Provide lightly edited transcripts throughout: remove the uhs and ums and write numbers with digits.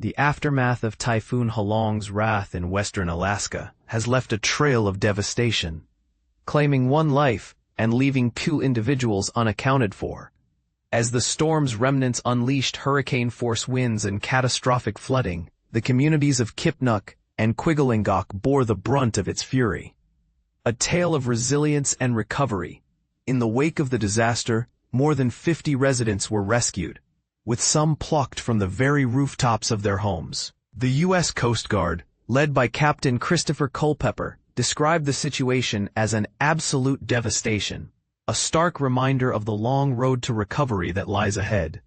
The aftermath of Typhoon Halong's wrath in western Alaska has left a trail of devastation, claiming one life and leaving 2 individuals unaccounted for. As the storm's remnants unleashed hurricane-force winds and catastrophic flooding, the communities of Kipnuk and Quiglingok bore the brunt of its fury. A tale of resilience and recovery. In the wake of the disaster, more than 50 residents were rescued, with some plucked from the very rooftops of their homes. The U.S. Coast Guard, led by Captain Christopher Culpepper, described the situation as an absolute devastation, a stark reminder of the long road to recovery that lies ahead.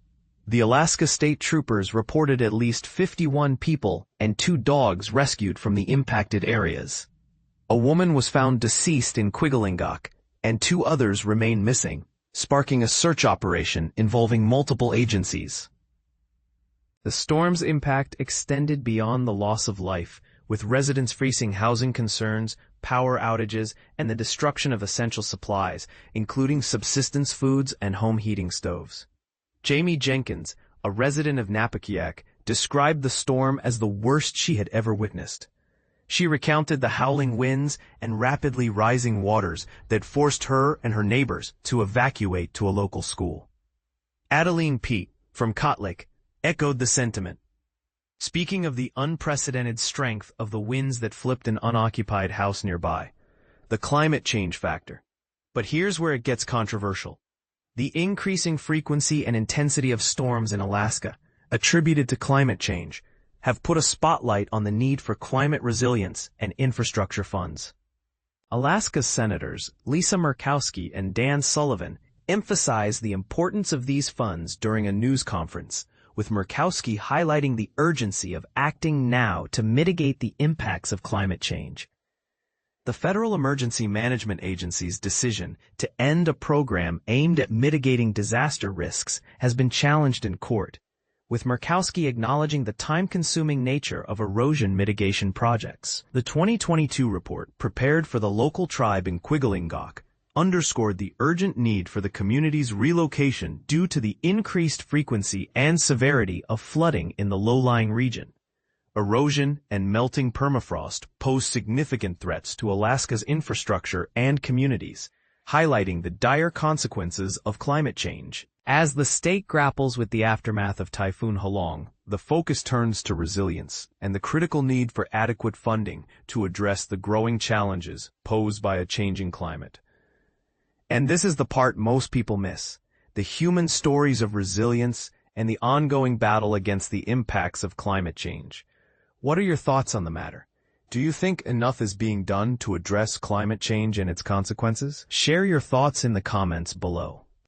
The Alaska State Troopers reported at least 51 people and 2 dogs rescued from the impacted areas. A woman was found deceased in Quiglingok, and 2 others remain missing, sparking a search operation involving multiple agencies. The storm's impact extended beyond the loss of life, with residents facing housing concerns, power outages, and the destruction of essential supplies, including subsistence foods and home heating stoves. Jamie Jenkins, a resident of Napakiak, described the storm as the worst she had ever witnessed. She recounted the howling winds and rapidly rising waters that forced her and her neighbors to evacuate to a local school. Adeline Pete, from Kotlik, echoed the sentiment. Speaking of the unprecedented strength of the winds that flipped an unoccupied house nearby, the climate change factor. But here's where it gets controversial. The increasing frequency and intensity of storms in Alaska, attributed to climate change, have put a spotlight on the need for climate resilience and infrastructure funds. Alaska's senators, Lisa Murkowski and Dan Sullivan, emphasized the importance of these funds during a news conference, with Murkowski highlighting the urgency of acting now to mitigate the impacts of climate change. The Federal Emergency Management Agency's decision to end a program aimed at mitigating disaster risks has been challenged in court, with Murkowski acknowledging the time-consuming nature of erosion mitigation projects. The 2022 report, prepared for the local tribe in Quiglingok, underscored the urgent need for the community's relocation due to the increased frequency and severity of flooding in the low-lying region. Erosion and melting permafrost pose significant threats to Alaska's infrastructure and communities, highlighting the dire consequences of climate change. As the state grapples with the aftermath of Typhoon Halong, the focus turns to resilience and the critical need for adequate funding to address the growing challenges posed by a changing climate. And this is the part most people miss: the human stories of resilience and the ongoing battle against the impacts of climate change. What are your thoughts on the matter? Do you think enough is being done to address climate change and its consequences? Share your thoughts in the comments below.